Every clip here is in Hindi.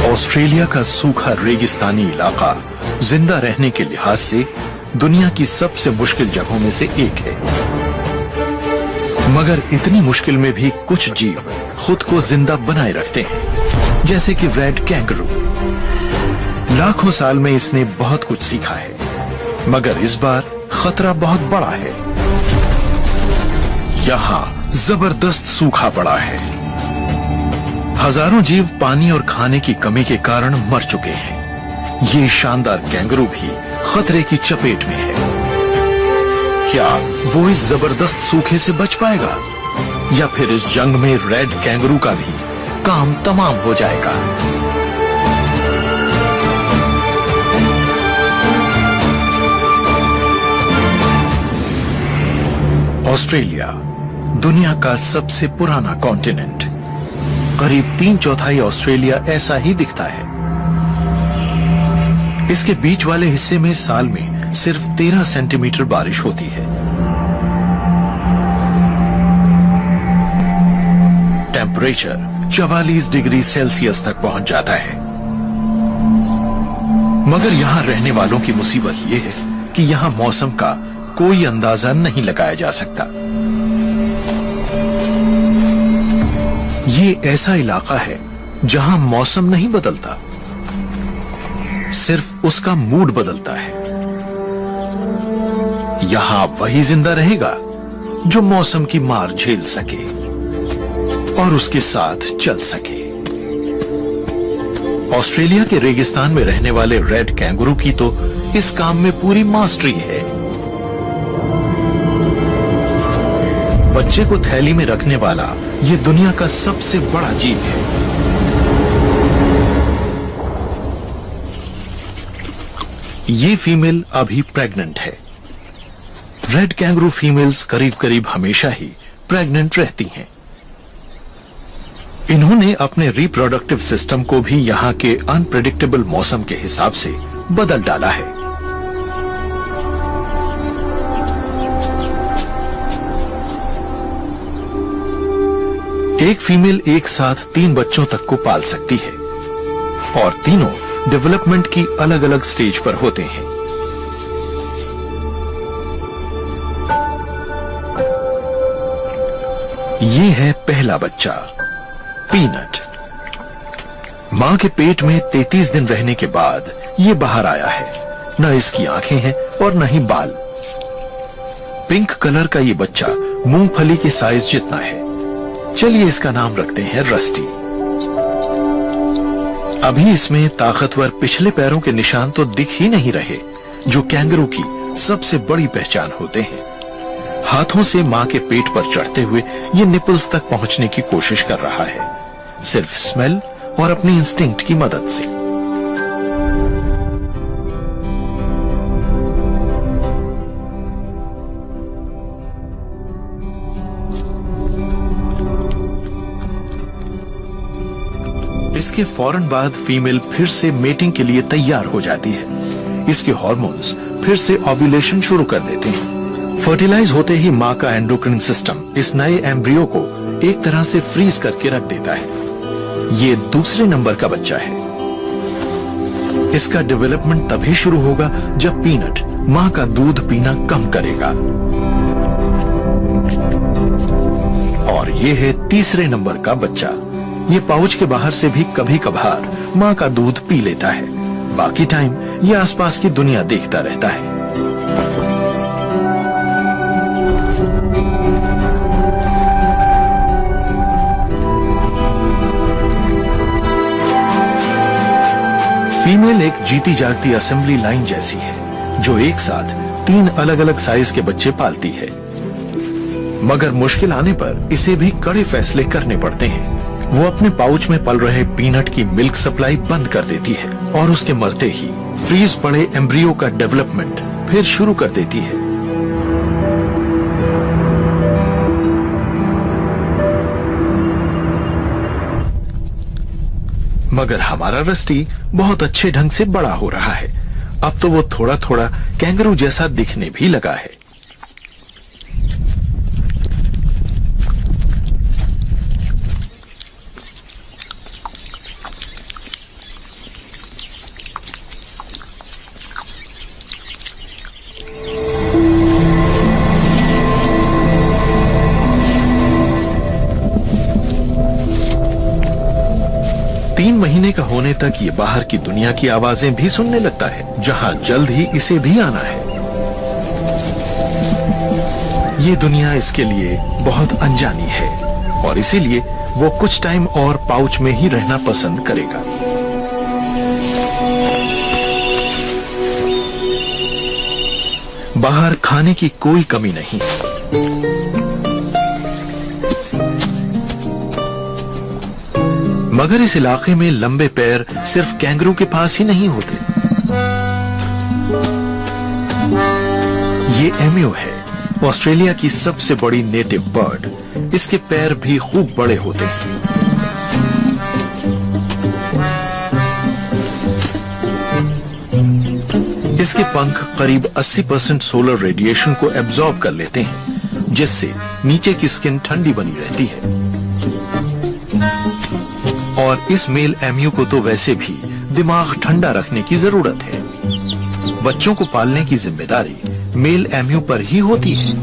ऑस्ट्रेलिया का सूखा रेगिस्तानी इलाका जिंदा रहने के लिहाज से दुनिया की सबसे मुश्किल जगहों में से एक है। मगर इतनी मुश्किल में भी कुछ जीव खुद को जिंदा बनाए रखते हैं, जैसे कि रेड कैंगरू। लाखों साल में इसने बहुत कुछ सीखा है, मगर इस बार खतरा बहुत बड़ा है। यहां जबरदस्त सूखा पड़ा है। हजारों जीव पानी और खाने की कमी के कारण मर चुके हैं। ये शानदार कैंगरू भी खतरे की चपेट में है। क्या वो इस जबरदस्त सूखे से बच पाएगा, या फिर इस जंग में रेड कैंगरू का भी काम तमाम हो जाएगा? ऑस्ट्रेलिया दुनिया का सबसे पुराना कॉन्टिनेंट। करीब 3/4 ऑस्ट्रेलिया ऐसा ही दिखता है। इसके बीच वाले हिस्से में साल में सिर्फ 13 सेंटीमीटर बारिश होती है। टेम्परेचर 44 डिग्री सेल्सियस तक पहुंच जाता है। मगर यहां रहने वालों की मुसीबत यह है कि यहां मौसम का कोई अंदाजा नहीं लगाया जा सकता। ये ऐसा इलाका है जहां मौसम नहीं बदलता, सिर्फ उसका मूड बदलता है। यहां वही जिंदा रहेगा जो मौसम की मार झेल सके और उसके साथ चल सके। ऑस्ट्रेलिया के रेगिस्तान में रहने वाले रेड कैंगरू की तो इस काम में पूरी मास्टरी है। बच्चे को थैली में रखने वाला ये दुनिया का सबसे बड़ा जीव है। ये फीमेल अभी प्रेग्नेंट है। रेड कैंगरू फीमेल्स करीब करीब हमेशा ही प्रेग्नेंट रहती हैं। इन्होंने अपने रिप्रोडक्टिव सिस्टम को भी यहां के अनप्रेडिक्टेबल मौसम के हिसाब से बदल डाला है। एक फीमेल एक साथ 3 बच्चों तक को पाल सकती है और तीनों डेवलपमेंट की अलग अलग स्टेज पर होते हैं। ये है पहला बच्चा, पीनट। मां के पेट में 33 दिन रहने के बाद ये बाहर आया है। न इसकी आंखें हैं और न ही बाल। पिंक कलर का ये बच्चा मूंगफली के साइज जितना है। चलिए इसका नाम रखते हैं रस्टी। अभी इसमें ताकतवर पिछले पैरों के निशान तो दिख ही नहीं रहे, जो कैंगरू की सबसे बड़ी पहचान होते हैं। हाथों से मां के पेट पर चढ़ते हुए ये निपल्स तक पहुंचने की कोशिश कर रहा है, सिर्फ स्मेल और अपनी इंस्टिंक्ट की मदद से। इसके फौरन बाद फीमेल फिर से मेटिंग के लिए तैयार हो जाती है। इसके हार्मोन्स फिर से ओव्यूलेशन शुरू कर देते हैं। फर्टिलाइज होते ही मां का एंडोक्राइन सिस्टम इस नए एम्ब्रियो को एक तरह से फ्रीज करके रख देता है। ये दूसरे नंबर का बच्चा है। इसका डेवलपमेंट तभी शुरू होगा जब पीनट मां का दूध पीना कम करेगा। और ये है तीसरे नंबर का बच्चा। ये पाउच के बाहर से भी कभी कभार मां का दूध पी लेता है। बाकी टाइम ये आसपास की दुनिया देखता रहता है। फीमेल एक जीती जागती असेंबली लाइन जैसी है, जो एक साथ 3 अलग अलग साइज के बच्चे पालती है। मगर मुश्किल आने पर इसे भी कड़े फैसले करने पड़ते हैं। वो अपने पाउच में पल रहे पीनट की मिल्क सप्लाई बंद कर देती है और उसके मरते ही फ्रीज पड़े एम्ब्रियो का डेवलपमेंट फिर शुरू कर देती है। मगर हमारा रस्टी बहुत अच्छे ढंग से बड़ा हो रहा है। अब तो वो थोड़ा थोड़ा कैंगरू जैसा दिखने भी लगा है। 3 महीने का होने तक ये बाहर की दुनिया की आवाजें भी सुनने लगता है, जहां जल्द ही इसे भी आना है। ये दुनिया इसके लिए बहुत अनजानी है और इसीलिए वो कुछ टाइम और पाउच में ही रहना पसंद करेगा। बाहर खाने की कोई कमी नहीं। मगर इस इलाके में लंबे पैर सिर्फ कैंगरू के पास ही नहीं होते। ये एम्यू है, ऑस्ट्रेलिया की सबसे बड़ी नेटिव बर्ड। इसके पैर भी खूब बड़े होते हैं। इसके पंख करीब 80% सोलर रेडिएशन को एब्जॉर्ब कर लेते हैं, जिससे नीचे की स्किन ठंडी बनी रहती है। और इस मेल एम्यू को तो वैसे भी दिमाग ठंडा रखने की जरूरत है। बच्चों को पालने की जिम्मेदारी मेल एम्यू पर ही होती है।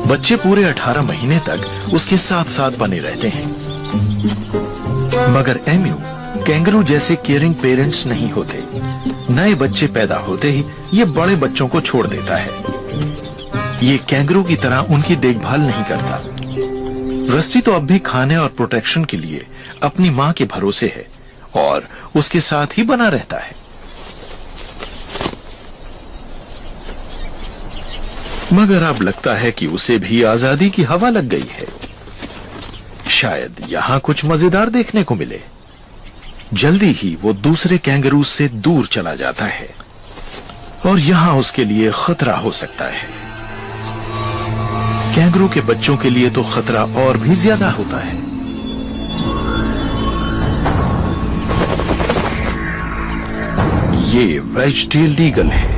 बच्चे पूरे 18 महीने तक उसके साथ साथ बने रहते हैं। मगर एम्यू कैंगरू जैसे केयरिंग पेरेंट्स नहीं होते। नए बच्चे पैदा होते ही ये बड़े बच्चों को छोड़ देता है। ये कैंगरू की तरह उनकी देखभाल नहीं करता। रस्टी तो अब भी खाने और प्रोटेक्शन के लिए अपनी मां के भरोसे है और उसके साथ ही बना रहता है। मगर अब लगता है कि उसे भी आजादी की हवा लग गई है। शायद यहां कुछ मजेदार देखने को मिले। जल्दी ही वो दूसरे कैंगरू से दूर चला जाता है और यहां उसके लिए खतरा हो सकता है। कैंगरू के बच्चों के लिए तो खतरा और भी ज्यादा होता है। ये वेज-टेल्ड ईगल है,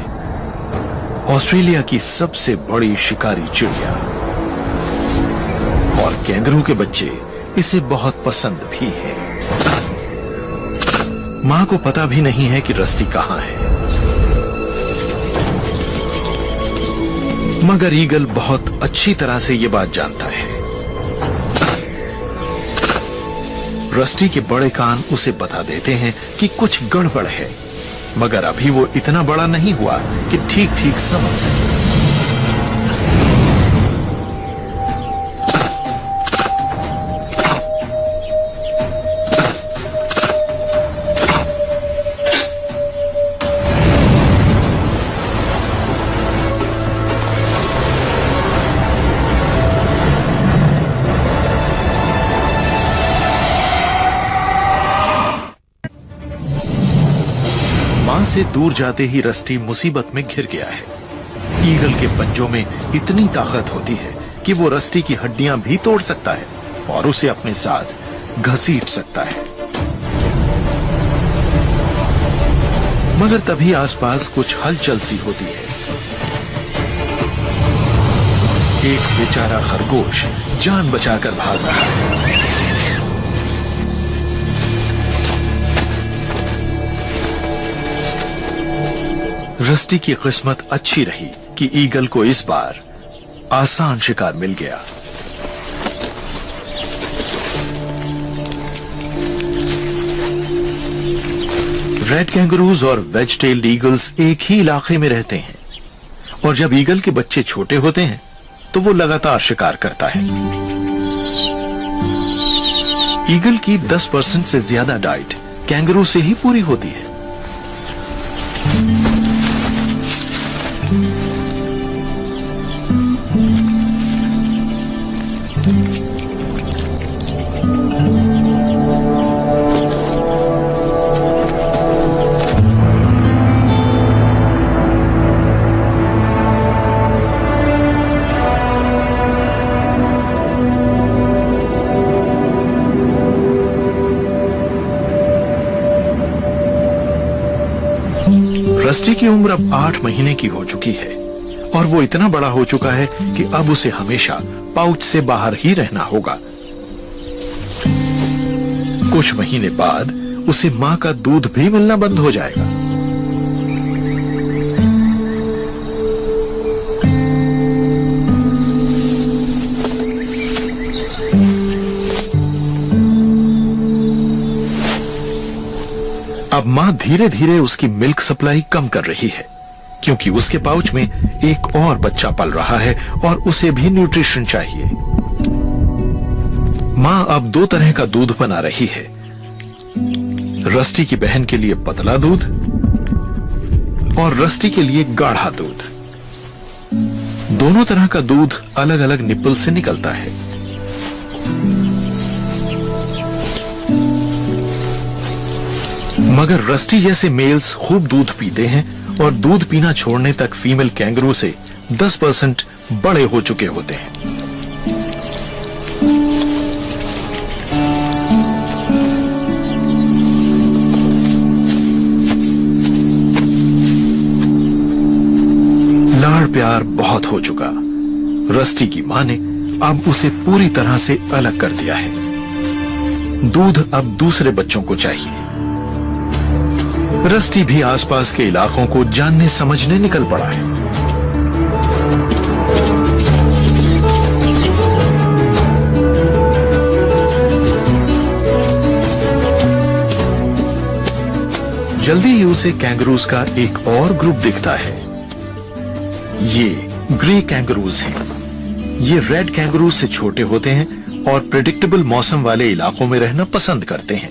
ऑस्ट्रेलिया की सबसे बड़ी शिकारी चिड़िया। और कैंगरू के बच्चे इसे बहुत पसंद भी हैं। मां को पता भी नहीं है कि रस्टी कहां है। मगर ईगल बहुत अच्छी तरह से ये बात जानता है। रस्टी के बड़े कान उसे बता देते हैं कि कुछ गड़बड़ है, मगर अभी वो इतना बड़ा नहीं हुआ कि ठीक ठीक समझ सके। मां से दूर जाते ही रस्टी मुसीबत में घिर गया है। ईगल के पंजों में इतनी ताकत होती है कि वो रस्टी की हड्डियां भी तोड़ सकता है और उसे अपने साथ घसीट सकता है। मगर तभी आसपास कुछ हलचल सी होती है। एक बेचारा खरगोश जान बचाकर भाग रहा है। रस्टी की किस्मत अच्छी रही कि ईगल को इस बार आसान शिकार मिल गया। रेड कैंगरूज और वेज-टेल्ड ईगल्स एक ही इलाके में रहते हैं और जब ईगल के बच्चे छोटे होते हैं तो वो लगातार शिकार करता है। ईगल की 10% से ज्यादा डाइट कैंगरू से ही पूरी होती है। रस्टी की उम्र अब 8 महीने की हो चुकी है और वो इतना बड़ा हो चुका है कि अब उसे हमेशा पाउच से बाहर ही रहना होगा। कुछ महीने बाद उसे मां का दूध भी मिलना बंद हो जाएगा। अब मां धीरे धीरे उसकी मिल्क सप्लाई कम कर रही है, क्योंकि उसके पाउच में एक और बच्चा पल रहा है और उसे भी न्यूट्रिशन चाहिए। मां अब दो तरह का दूध बना रही है, रस्टी की बहन के लिए पतला दूध और रस्टी के लिए गाढ़ा दूध। दोनों तरह का दूध अलग अलग निप्पल से निकलता है। मगर रस्टी जैसे मेल्स खूब दूध पीते हैं और दूध पीना छोड़ने तक फीमेल कैंगरू से 10% बड़े हो चुके होते हैं। लाड़ प्यार बहुत हो चुका। रस्टी की मां ने अब उसे पूरी तरह से अलग कर दिया है। दूध अब दूसरे बच्चों को चाहिए। रस्टी भी आसपास के इलाकों को जानने समझने निकल पड़ा है। जल्दी ही उसे कैंगरूज का एक और ग्रुप दिखता है। ये ग्रे कैंगरूज हैं। ये रेड कैंगरूज से छोटे होते हैं और प्रेडिक्टेबल मौसम वाले इलाकों में रहना पसंद करते हैं।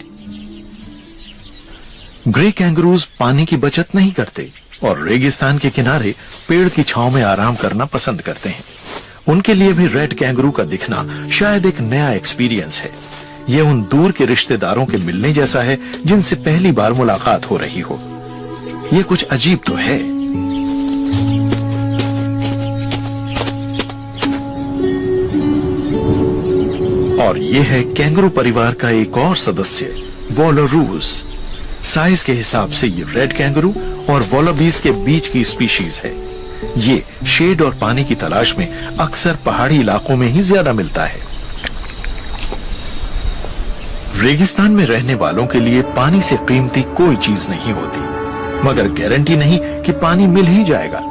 ग्रे कैंगरूज पानी की बचत नहीं करते और रेगिस्तान के किनारे पेड़ की छांव में आराम करना पसंद करते हैं। उनके लिए भी रेड कैंगरू का दिखना शायद एक नया एक्सपीरियंस है। यह उन दूर के रिश्तेदारों के मिलने जैसा है जिनसे पहली बार मुलाकात हो रही हो। यह कुछ अजीब तो है। और यह है कैंगरू परिवार का एक और सदस्य, वॉलरूज। साइज के हिसाब से ये रेड कैंगरू और वॉलबीज के बीच की स्पीशीज है। ये शेड और पानी की तलाश में अक्सर पहाड़ी इलाकों में ही ज्यादा मिलता है। रेगिस्तान में रहने वालों के लिए पानी से कीमती कोई चीज नहीं होती, मगर गारंटी नहीं कि पानी मिल ही जाएगा।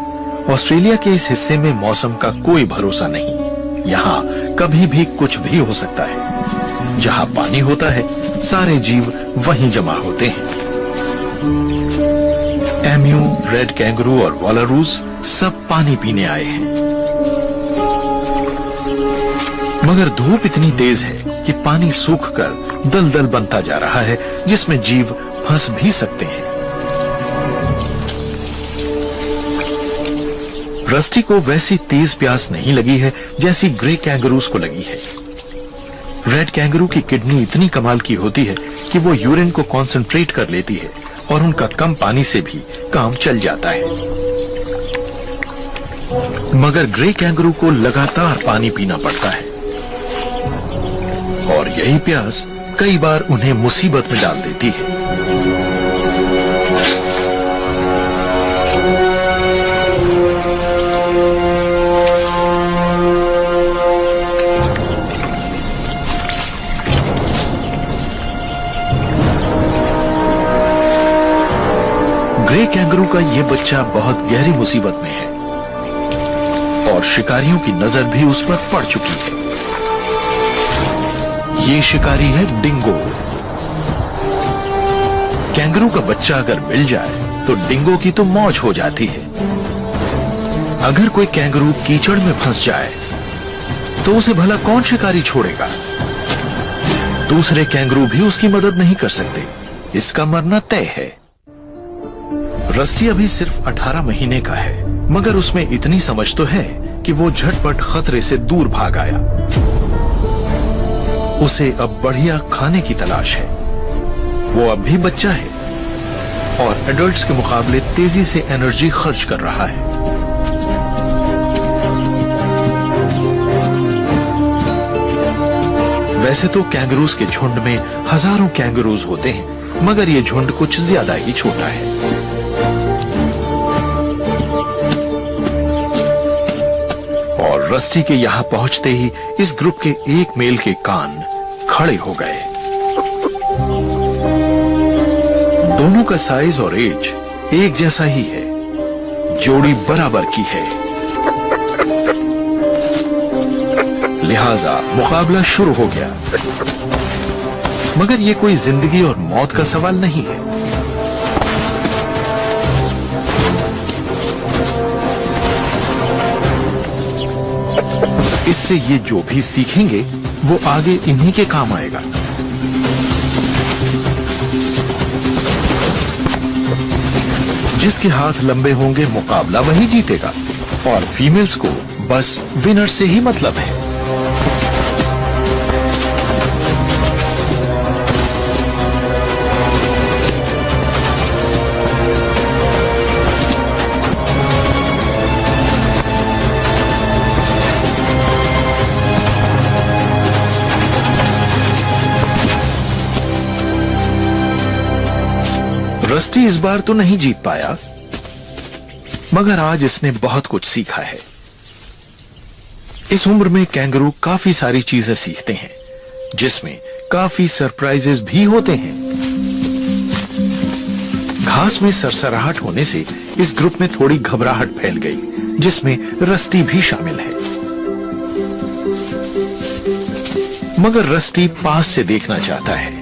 ऑस्ट्रेलिया के इस हिस्से में मौसम का कोई भरोसा नहीं। यहाँ कभी भी कुछ भी हो सकता है। जहाँ पानी होता है, सारे जीव वहीं जमा होते हैं। एम्यू, रेड कैंगरू और वॉलरूज सब पानी पीने आए हैं। मगर धूप इतनी तेज है कि पानी सूखकर दलदल बनता जा रहा है, जिसमें जीव फंस भी सकते हैं। रस्टी को वैसी तेज प्यास नहीं लगी है जैसी ग्रे कैंगरूज को लगी है। रेड कैंगरू की किडनी इतनी कमाल की होती है कि वो यूरिन को कंसंट्रेट कर लेती है और उनका कम पानी से भी काम चल जाता है। मगर ग्रे कैंगरू को लगातार पानी पीना पड़ता है और यही प्यास कई बार उन्हें मुसीबत में डाल देती है। ग्रे कैंगरू का यह बच्चा बहुत गहरी मुसीबत में है और शिकारियों की नजर भी उस पर पड़ चुकी है। ये शिकारी है डिंगो। कैंगरू का बच्चा अगर मिल जाए तो डिंगो की तो मौज हो जाती है। अगर कोई कैंगरू कीचड़ में फंस जाए तो उसे भला कौन शिकारी छोड़ेगा? दूसरे कैंगरू भी उसकी मदद नहीं कर सकते। इसका मरना तय है। रस्टी अभी सिर्फ 18 महीने का है, मगर उसमें इतनी समझ तो है कि वो झटपट खतरे से दूर भाग आया। उसे अब बढ़िया खाने की तलाश है। वो अब भी बच्चा है और एडल्ट्स के मुकाबले तेजी से एनर्जी खर्च कर रहा है। वैसे तो कैंगरूज के झुंड में हजारों कैंगरूज होते हैं, मगर ये झुंड कुछ ज्यादा ही छोटा है। और रस्टी के यहां पहुंचते ही इस ग्रुप के एक मेल के कान खड़े हो गए। दोनों का साइज और एज एक जैसा ही है। जोड़ी बराबर की है, लिहाजा मुकाबला शुरू हो गया। मगर ये कोई जिंदगी और मौत का सवाल नहीं है। इससे ये जो भी सीखेंगे वो आगे इन्हीं के काम आएगा। जिसके हाथ लंबे होंगे मुकाबला वही जीतेगा और फीमेल्स को बस विनर से ही मतलब है। रस्टी इस बार तो नहीं जीत पाया, मगर आज इसने बहुत कुछ सीखा है। इस उम्र में कैंगरू काफी सारी चीजें सीखते हैं, जिसमें काफी सरप्राइजेस भी होते हैं। घास में सरसराहट होने से इस ग्रुप में थोड़ी घबराहट फैल गई, जिसमें रस्टी भी शामिल है। मगर रस्टी पास से देखना चाहता है।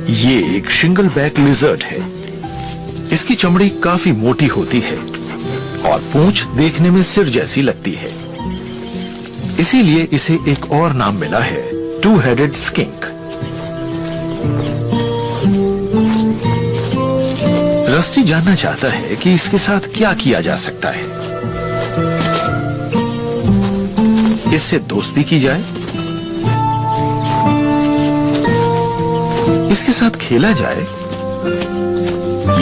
ये एक सिंगल बैक लिजर्ड है। इसकी चमड़ी काफी मोटी होती है और पूंछ देखने में सिर जैसी लगती है, इसीलिए इसे एक और नाम मिला है, टू हेडेड स्किंक। रस्टी जानना चाहता है कि इसके साथ क्या किया जा सकता है। इससे दोस्ती की जाए, इसके साथ खेला जाए,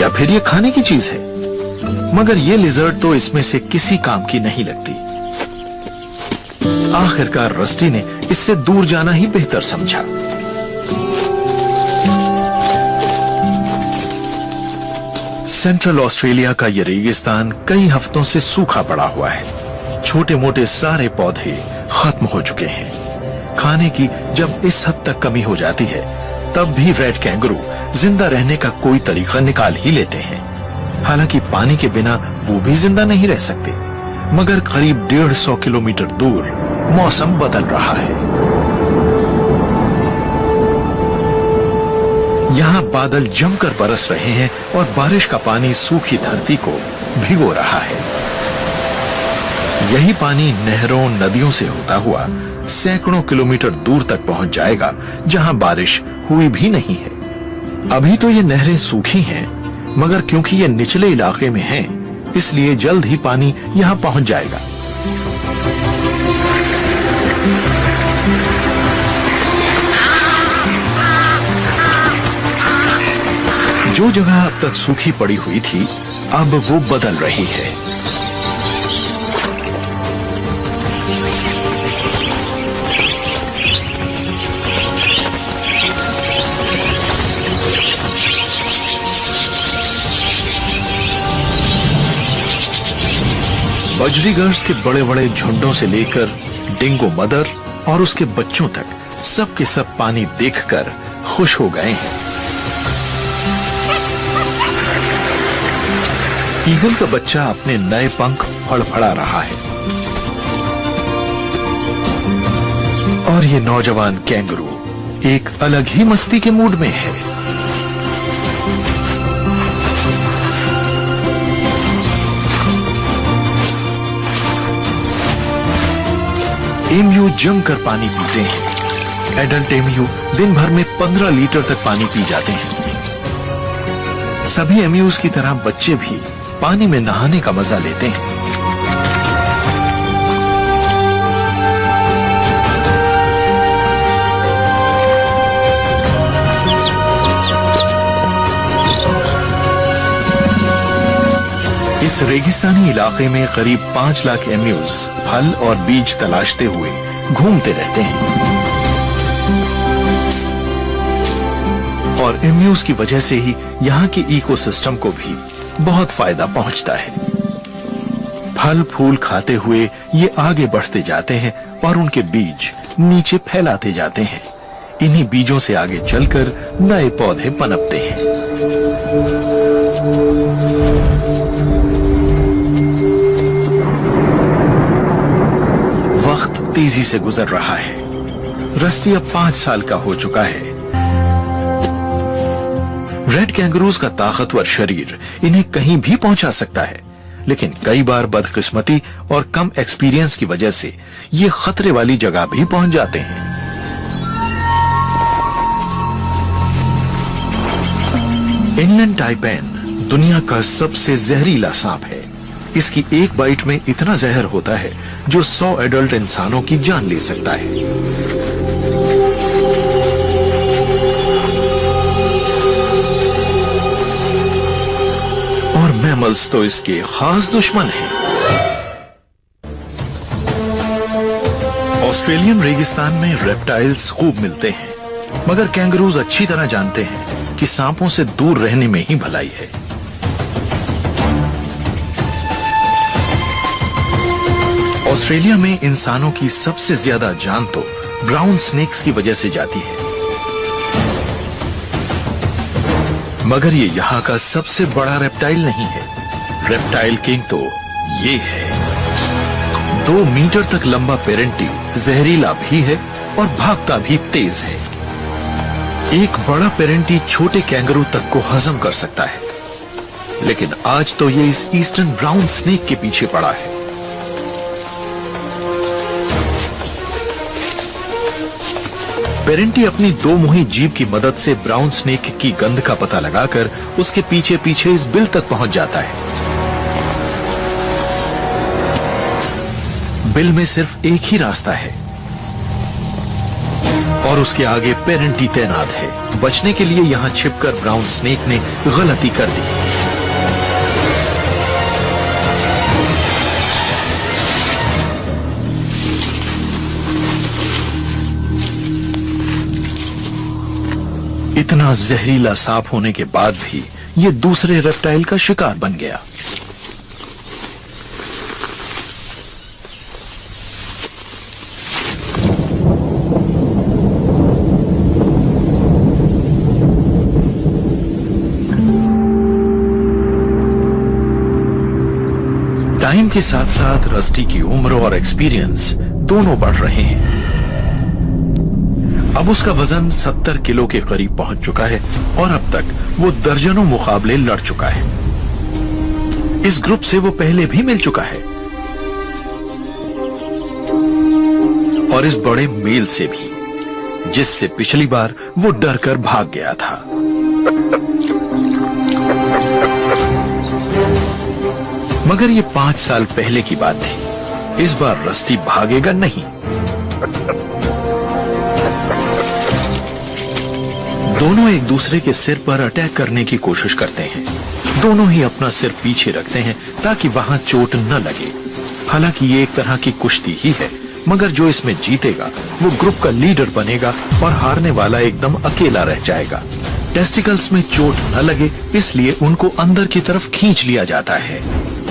या फिर ये खाने की चीज है। मगर ये लिजर्ड तो इसमें से किसी काम की नहीं लगती। आखिरकार रस्टी ने इससे दूर जाना ही बेहतर समझा। सेंट्रल ऑस्ट्रेलिया का यह रेगिस्तान कई हफ्तों से सूखा पड़ा हुआ है। छोटे मोटे सारे पौधे खत्म हो चुके हैं। खाने की जब इस हद तक कमी हो जाती है, तब भी रेड कैंगरू जिंदा रहने का कोई तरीका निकाल ही लेते हैं। हालांकि पानी के बिना वो भी जिंदा नहीं रह सकते। मगर करीब 150 किलोमीटर दूर मौसम बदल रहा है। यहाँ बादल जमकर बरस रहे हैं और बारिश का पानी सूखी धरती को भिगो रहा है। यही पानी नहरों नदियों से होता हुआ सैकड़ों किलोमीटर दूर तक पहुंच जाएगा, जहां बारिश हुई भी नहीं है। अभी तो ये नहरें सूखी हैं, मगर क्योंकि ये निचले इलाके में हैं, इसलिए जल्द ही पानी यहां पहुंच जाएगा। जो जगह अब तक सूखी पड़ी हुई थी, अब वो बदल रही है। बजरीगर्स के बड़े बड़े झुंडों से लेकर डिंगो मदर और उसके बच्चों तक सब के सब पानी देखकर खुश हो गए हैं। ईगल का बच्चा अपने नए पंख फड़फड़ा रहा है और ये नौजवान कैंगरू एक अलग ही मस्ती के मूड में है। एमयू जमकर पानी पीते हैं। एडल्ट एमयू दिन भर में 15 लीटर तक पानी पी जाते हैं। सभी एमयूज की तरह बच्चे भी पानी में नहाने का मजा लेते हैं। इस रेगिस्तानी इलाके में करीब 5 लाख एम्यूज फल और बीज तलाशते हुए घूमते रहते हैं और एम्यूज की वजह से ही यहाँ के इकोसिस्टम को भी बहुत फायदा पहुंचता है। फल फूल खाते हुए ये आगे बढ़ते जाते हैं और उनके बीज नीचे फैलाते जाते हैं। इन्हीं बीजों से आगे चलकर नए पौधे पनपते हैं। वक्त तेजी से गुजर रहा है। रस्टी अब 5 साल का हो चुका है। रेड कैंगरूज का ताकतवर शरीर इन्हें कहीं भी पहुंचा सकता है, लेकिन कई बार बदकिस्मती और कम एक्सपीरियंस की वजह से ये खतरे वाली जगह भी पहुंच जाते हैं। इनलैंड टाइपेन दुनिया का सबसे जहरीला सांप है। इसकी एक बाइट में इतना जहर होता है जो 100 एडल्ट इंसानों की जान ले सकता है। और मैमल्स तो इसके खास दुश्मन हैं। ऑस्ट्रेलियन रेगिस्तान में रेप्टाइल्स खूब मिलते हैं, मगर कैंगरूज अच्छी तरह जानते हैं कि सांपों से दूर रहने में ही भलाई है। ऑस्ट्रेलिया में इंसानों की सबसे ज्यादा जान तो ब्राउन स्नेक्स की वजह से जाती है, मगर ये यहाँ का सबसे बड़ा रेप्टाइल नहीं है। रेप्टाइल किंग तो ये है। 2 मीटर तक लंबा पेरेंटी जहरीला भी है और भागता भी तेज है। एक बड़ा पेरेंटी छोटे कैंगरू तक को हजम कर सकता है, लेकिन आज तो ये इस ईस्टर्न ब्राउन स्नेक के पीछे पड़ा है। पेरेंटी अपनी 2 मुही जीभ की मदद से ब्राउन स्नेक की गंध का पता लगाकर उसके पीछे पीछे इस बिल तक पहुंच जाता है। बिल में सिर्फ एक ही रास्ता है और उसके आगे पेरेंटी तैनात है। बचने के लिए यहां छिपकर ब्राउन स्नेक ने गलती कर दी। इतना जहरीला सांप होने के बाद भी ये दूसरे रेप्टाइल का शिकार बन गया। टाइम के साथ साथ रस्टी की उम्र और एक्सपीरियंस दोनों बढ़ रहे हैं। अब उसका वजन 70 किलो के करीब पहुंच चुका है और अब तक वो दर्जनों मुकाबले लड़ चुका है। इस ग्रुप से वो पहले भी मिल चुका है और इस बड़े मेल से भी, जिससे पिछली बार वो डर कर भाग गया था। मगर ये 5 साल पहले की बात थी। इस बार रस्टी भागेगा नहीं। दोनों एक दूसरे के सिर पर अटैक करने की कोशिश करते हैं। दोनों ही अपना सिर पीछे रखते हैं ताकि वहां चोट न लगे। हालांकि ये एक तरह की कुश्ती ही है, मगर जो इसमें जीतेगा वो ग्रुप का लीडर बनेगा और हारने वाला एकदम अकेला रह जाएगा। टेस्टिकल्स में चोट न लगे इसलिए उनको अंदर की तरफ खींच लिया जाता है।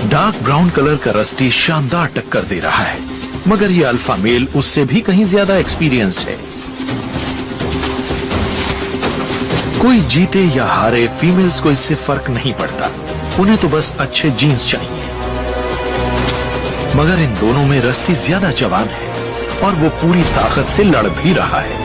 डार्क ब्राउन कलर का रस्टी शानदार टक्कर दे रहा है, मगर ये अल्फा मेल उससे भी कहीं ज्यादा एक्सपीरियंस्ड है। कोई जीते या हारे, फीमेल्स को इससे फर्क नहीं पड़ता। उन्हें तो बस अच्छे जीन्स चाहिए। मगर इन दोनों में रस्टी ज्यादा जवान है और वो पूरी ताकत से लड़ भी रहा है।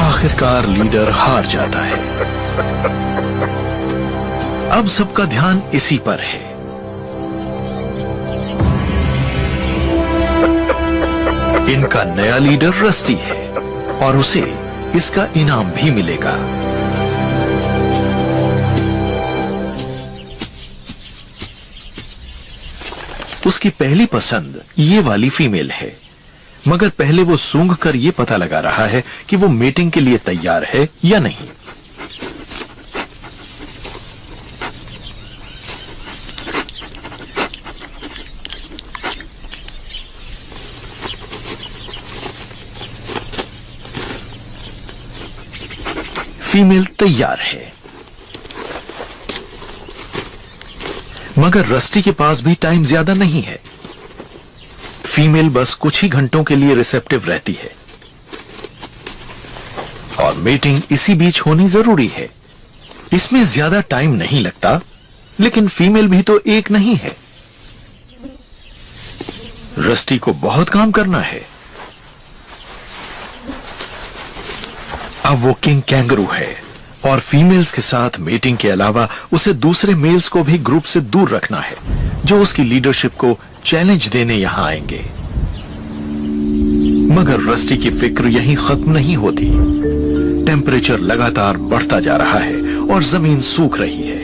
आखिरकार लीडर हार जाता है। अब सबका ध्यान इसी पर है। इनका नया लीडर रस्टी है और उसे इसका इनाम भी मिलेगा। उसकी पहली पसंद ये वाली फीमेल है, मगर पहले वो सूंघ कर ये पता लगा रहा है कि वो मीटिंग के लिए तैयार है या नहीं। फीमेल तैयार है, मगर रस्टी के पास भी टाइम ज्यादा नहीं है। फीमेल बस कुछ ही घंटों के लिए रिसेप्टिव रहती है और मीटिंग इसी बीच होनी जरूरी है। इसमें ज्यादा टाइम नहीं लगता, लेकिन फीमेल भी तो एक नहीं है। रस्टी को बहुत काम करना है। अब वो किंग कैंगरू है और फीमेल्स के साथ मीटिंग के अलावा उसे दूसरे मेल्स को भी ग्रुप से दूर रखना है जो उसकी लीडरशिप को चैलेंज देने यहां आएंगे। मगर रस्टी की फिक्र यहीं खत्म नहीं होती। टेम्परेचर लगातार बढ़ता जा रहा है और जमीन सूख रही है।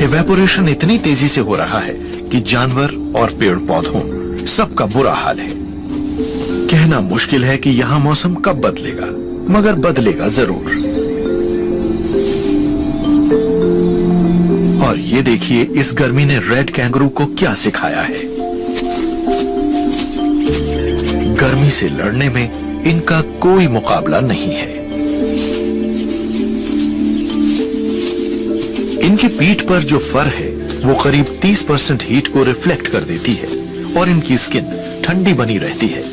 इवेपोरेशन इतनी तेजी से हो रहा है कि जानवर और पेड़ पौधों सबका बुरा हाल है। कहना मुश्किल है कि यहां मौसम कब बदलेगा, मगर बदलेगा जरूर। और ये देखिए इस गर्मी ने रेड कैंगरू को क्या सिखाया है। गर्मी से लड़ने में इनका कोई मुकाबला नहीं है। इनकी पीठ पर जो फर है वो करीब 30% हीट को रिफ्लेक्ट कर देती है और इनकी स्किन ठंडी बनी रहती है।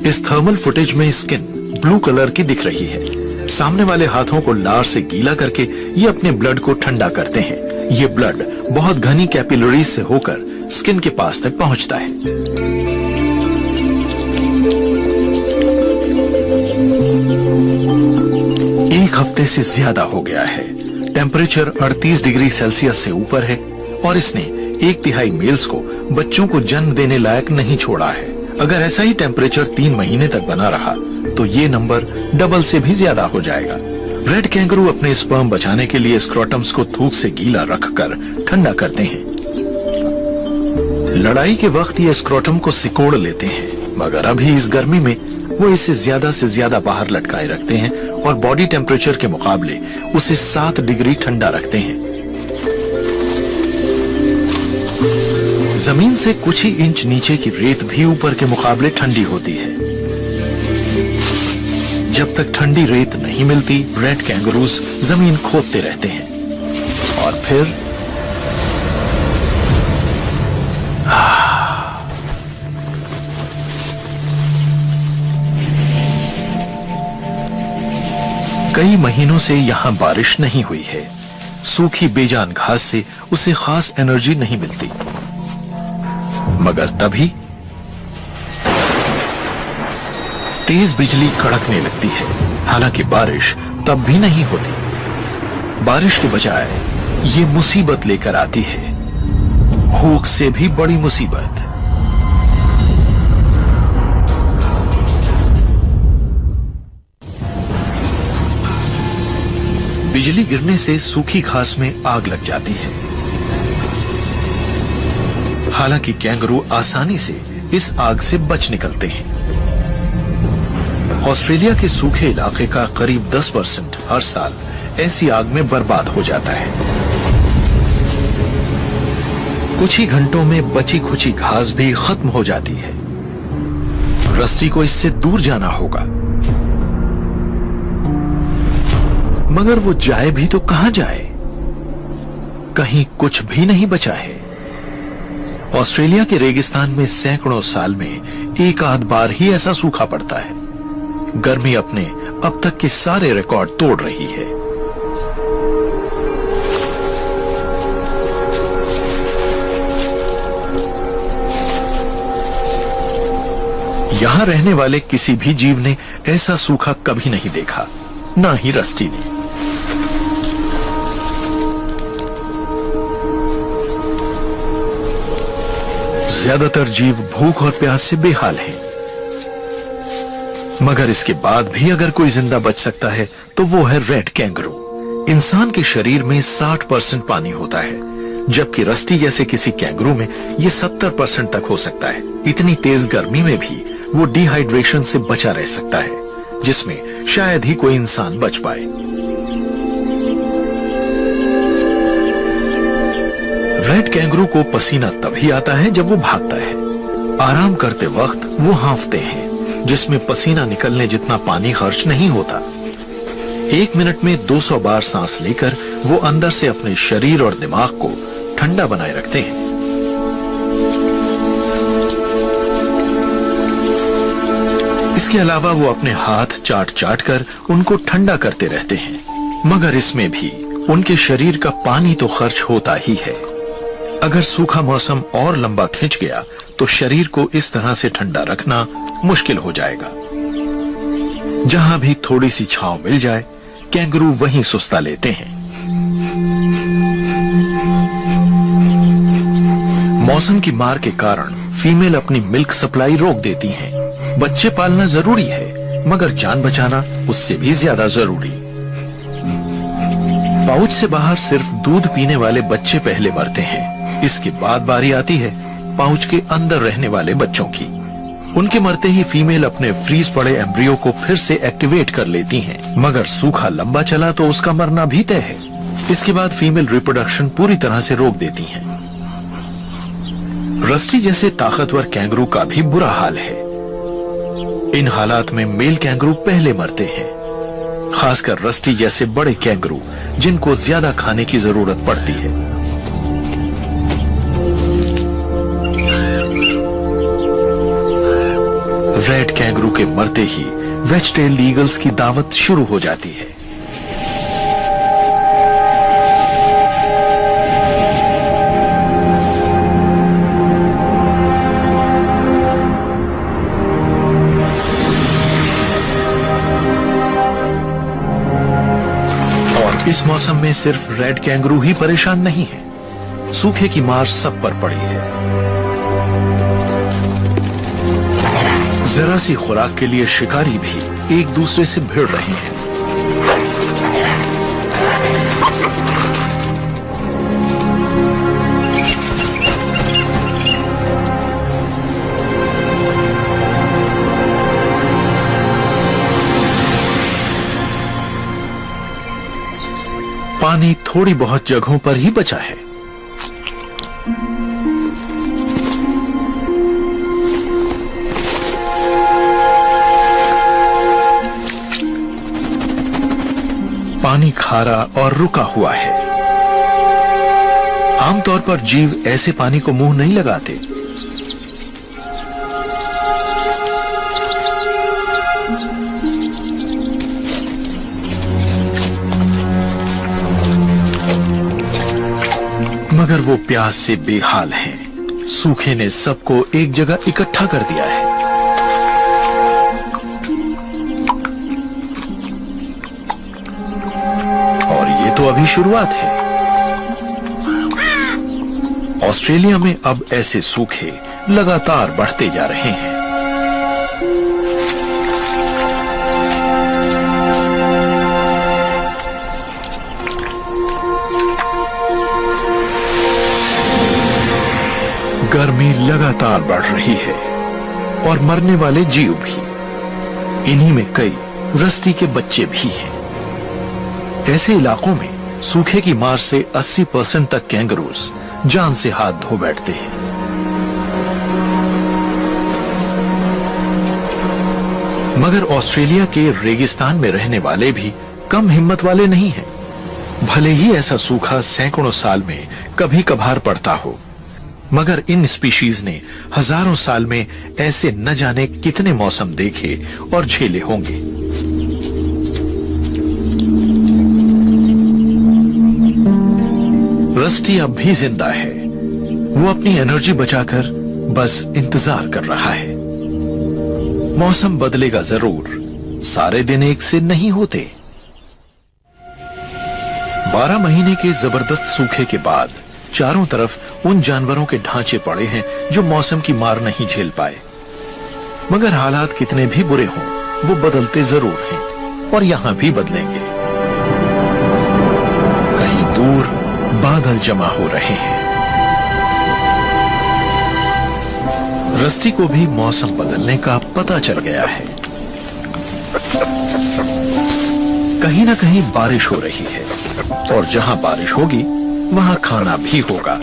इस थर्मल फुटेज में स्किन ब्लू कलर की दिख रही है। सामने वाले हाथों को लार से गीला करके ये अपने ब्लड को ठंडा करते हैं। ये ब्लड बहुत घनी कैपिलरीज से होकर स्किन के पास तक पहुंचता है। एक हफ्ते से ज्यादा हो गया है। टेम्परेचर 38 डिग्री सेल्सियस से ऊपर है और इसने 1/3 मेल्स को बच्चों को जन्म देने लायक नहीं छोड़ा है। अगर ऐसा ही टेम्परेचर 3 महीने तक बना रहा तो ये नंबर डबल से भी ज्यादा हो जाएगा। रेड कैंगरू अपने स्पर्म बचाने के लिए स्क्रोटम्स को थूक से गीला रखकर ठंडा करते हैं। लड़ाई के वक्त ये स्क्रोटम को सिकोड़ लेते हैं, मगर अभी इस गर्मी में वो इसे ज्यादा से ज्यादा बाहर लटकाए रखते हैं और बॉडी टेम्परेचर के मुकाबले उसे 7 डिग्री ठंडा रखते हैं। जमीन से कुछ ही इंच नीचे की रेत भी ऊपर के मुकाबले ठंडी होती है। जब तक ठंडी रेत नहीं मिलती, रेड कैंगरूज जमीन खोदते रहते हैं और फिर कई महीनों से यहां बारिश नहीं हुई है। सूखी बेजान घास से उसे खास एनर्जी नहीं मिलती, मगर तभी तेज बिजली कड़कने लगती है। हालांकि बारिश तब भी नहीं होती। बारिश के बजाय ये मुसीबत लेकर आती है, भूख से भी बड़ी मुसीबत। बिजली गिरने से सूखी घास में आग लग जाती है। हालांकि कैंगरू आसानी से इस आग से बच निकलते हैं। ऑस्ट्रेलिया के सूखे इलाके का करीब 10% हर साल ऐसी आग में बर्बाद हो जाता है। कुछ ही घंटों में बची खुची घास भी खत्म हो जाती है। रस्टी को इससे दूर जाना होगा, मगर वो जाए भी तो कहां जाए? कहीं कुछ भी नहीं बचा है। ऑस्ट्रेलिया के रेगिस्तान में सैकड़ों साल में एक आध बार ही ऐसा सूखा पड़ता है। गर्मी अपने अब तक के सारे रिकॉर्ड तोड़ रही है। यहां रहने वाले किसी भी जीव ने ऐसा सूखा कभी नहीं देखा, ना ही रस्टी ने। ज्यादातर जीव भूख और प्यास से बेहाल हैं। मगर इसके बाद भी अगर कोई जिंदा बच सकता है तो वो है रेड कैंगरू। इंसान के शरीर में 60% पानी होता है, जबकि रस्टी जैसे किसी कैंगरू में ये 70% तक हो सकता है। इतनी तेज गर्मी में भी वो डिहाइड्रेशन से बचा रह सकता है, जिसमें शायद ही कोई इंसान बच पाए। रेड कैंगरू को पसीना तभी आता है जब वो भागता है। आराम करते वक्त वो हांफते हैं, जिसमें पसीना निकलने जितना पानी खर्च नहीं होता। 1 मिनट में 200 बार सांस लेकर वो अंदर से अपने शरीर और दिमाग को ठंडा बनाए रखते हैं। इसके अलावा वो अपने हाथ चाट चाट कर उनको ठंडा करते रहते हैं, मगर इसमें भी उनके शरीर का पानी तो खर्च होता ही है। अगर सूखा मौसम और लंबा खिंच गया तो शरीर को इस तरह से ठंडा रखना मुश्किल हो जाएगा। जहां भी थोड़ी सी छांव मिल जाए, कैंगरू वहीं सुस्ता लेते हैं। मौसम की मार के कारण फीमेल अपनी मिल्क सप्लाई रोक देती हैं। बच्चे पालना जरूरी है, मगर जान बचाना उससे भी ज्यादा जरूरी। पाउच से बाहर सिर्फ दूध पीने वाले बच्चे पहले मरते हैं। इसके बाद बारी आती है पाउच के अंदर रहने वाले बच्चों की। उनके मरते ही फीमेल अपने फ्रीज पड़े एम्ब्रियो को फिर से एक्टिवेट कर लेती हैं, मगर सूखा लंबा चला तो उसका मरना भी तय है। इसके बाद फीमेल रिप्रोडक्शन पूरी तरह से रोक देती हैं। रस्टी जैसे ताकतवर कैंगरू का भी बुरा हाल है। इन हालात में मेल कैंगरू पहले मरते हैं, खासकर रस्टी जैसे बड़े कैंगरू जिनको ज्यादा खाने की जरूरत पड़ती है। रेड कैंगरू के मरते ही वेज-टेल्ड ईगल्स की दावत शुरू हो जाती है। इस मौसम में सिर्फ रेड कैंगरू ही परेशान नहीं है, सूखे की मार सब पर पड़ी है। जरा सी खुराक के लिए शिकारी भी एक दूसरे से भिड़ रहे हैं। पानी थोड़ी बहुत जगहों पर ही बचा है। पानी खारा और रुका हुआ है। आमतौर पर जीव ऐसे पानी को मुंह नहीं लगाते। मगर वो प्यास से बेहाल हैं। सूखे ने सबको एक जगह इकट्ठा कर दिया है। और ये तो अभी शुरुआत है। ऑस्ट्रेलिया में अब ऐसे सूखे लगातार बढ़ते जा रहे हैं। गर्मी लगातार बढ़ रही है और मरने वाले जीव भी। इन्हीं में कई रस्टी के बच्चे भी हैं। ऐसे इलाकों में सूखे की मार से 80% तक कैंगरूज जान से हाथ धो बैठते हैं। मगर ऑस्ट्रेलिया के रेगिस्तान में रहने वाले भी कम हिम्मत वाले नहीं हैं। भले ही ऐसा सूखा सैकड़ों साल में कभी कभार पड़ता हो, मगर इन स्पीशीज ने हजारों साल में ऐसे न जाने कितने मौसम देखे और झेले होंगे। रस्टी अब भी जिंदा है। वो अपनी एनर्जी बचाकर बस इंतजार कर रहा है। मौसम बदलेगा जरूर, सारे दिन एक से नहीं होते। 12 महीने के जबरदस्त सूखे के बाद चारों तरफ उन जानवरों के ढांचे पड़े हैं जो मौसम की मार नहीं झेल पाए। मगर हालात कितने भी बुरे हों, वो बदलते जरूर हैं और यहां भी बदलेंगे। कहीं दूर बादल जमा हो रहे हैं। रस्टी को भी मौसम बदलने का पता चल गया है। कहीं ना कहीं बारिश हो रही है और जहां बारिश होगी वहां खाना भी होगा।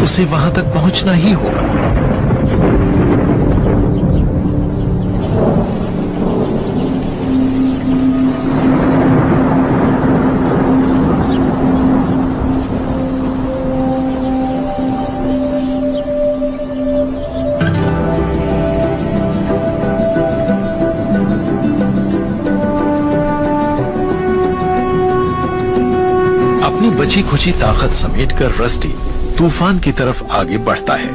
उसे वहां तक पहुंचना ही होगा। बची खुची ताकत समेटकर रस्टी तूफान की तरफ आगे बढ़ता है।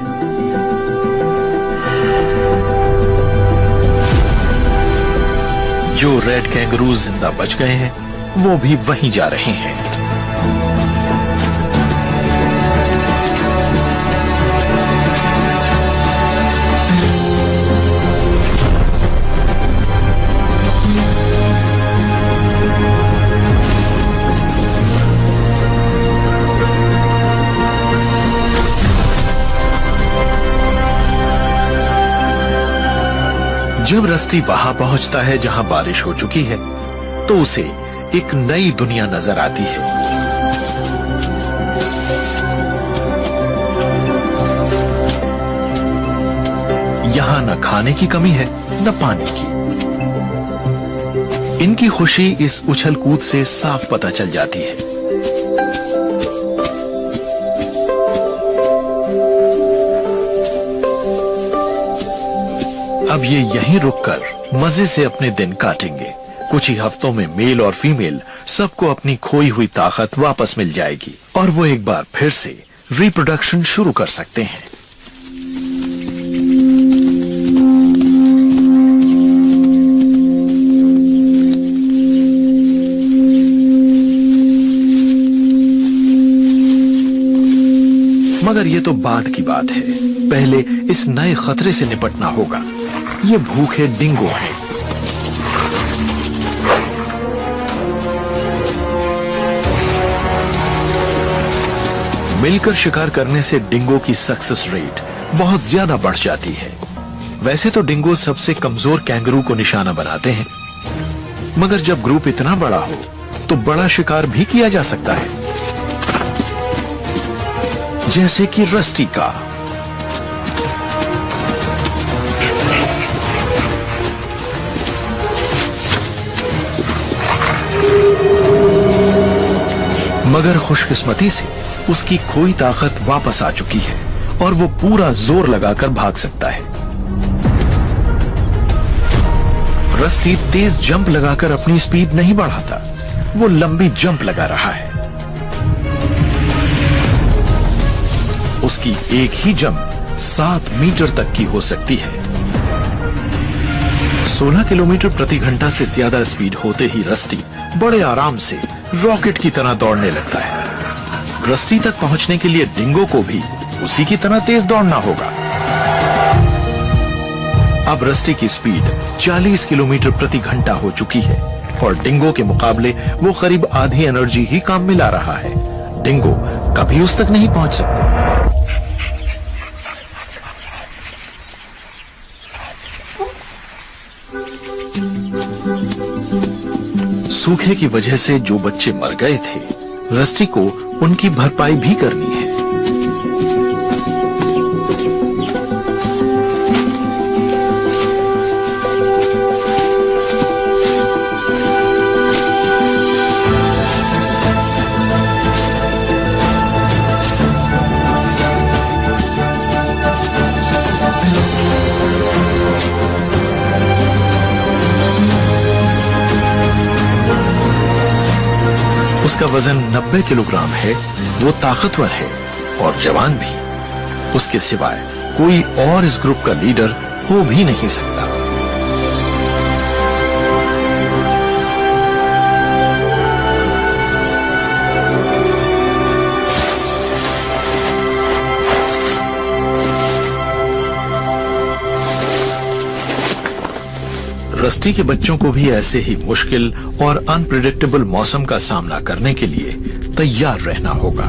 जो रेड कैंगरू जिंदा बच गए हैं वो भी वहीं जा रहे हैं। जब रस्टी वहां पहुंचता है जहां बारिश हो चुकी है तो उसे एक नई दुनिया नजर आती है। यहां न खाने की कमी है न पानी की। इनकी खुशी इस उछल कूद से साफ पता चल जाती है। अब ये यहीं रुककर मजे से अपने दिन काटेंगे। कुछ ही हफ्तों में मेल और फीमेल सबको अपनी खोई हुई ताकत वापस मिल जाएगी और वो एक बार फिर से रिप्रोडक्शन शुरू कर सकते हैं। मगर ये तो बाद की बात है। पहले इस नए खतरे से निपटना होगा। ये भूखे डिंगो हैं। मिलकर शिकार करने से डिंगो की सक्सेस रेट बहुत ज्यादा बढ़ जाती है। वैसे तो डिंगो सबसे कमजोर कैंगरू को निशाना बनाते हैं, मगर जब ग्रुप इतना बड़ा हो तो बड़ा शिकार भी किया जा सकता है, जैसे कि रस्टी का। मगर खुशकिस्मती से उसकी खोई ताकत वापस आ चुकी है और वो पूरा जोर लगाकर भाग सकता है। रस्टी तेज जंप लगाकर अपनी स्पीड नहीं बढ़ाता, वो लंबी जंप लगा रहा है। उसकी एक ही जंप 7 मीटर तक की हो सकती है। 16 किलोमीटर प्रति घंटा से ज्यादा स्पीड होते ही रस्टी बड़े आराम से रॉकेट की तरह दौड़ने लगता है। रस्टी तक पहुंचने के लिए डिंगो को भी उसी की तरह तेज दौड़ना होगा। अब रस्टी की स्पीड 40 किलोमीटर प्रति घंटा हो चुकी है और डिंगो के मुकाबले वो करीब आधी एनर्जी ही काम में ला रहा है। डिंगो कभी उस तक नहीं पहुंच सकता। सूखे की वजह से जो बच्चे मर गए थे, रस्टी को उनकी भरपाई भी करनी है। उसका वजन 90 किलोग्राम है। वो ताकतवर है और जवान भी। उसके सिवाय कोई और इस ग्रुप का लीडर हो भी नहीं सकता। रस्टी के बच्चों को भी ऐसे ही मुश्किल और अनप्रेडिक्टेबल मौसम का सामना करने के लिए तैयार रहना होगा।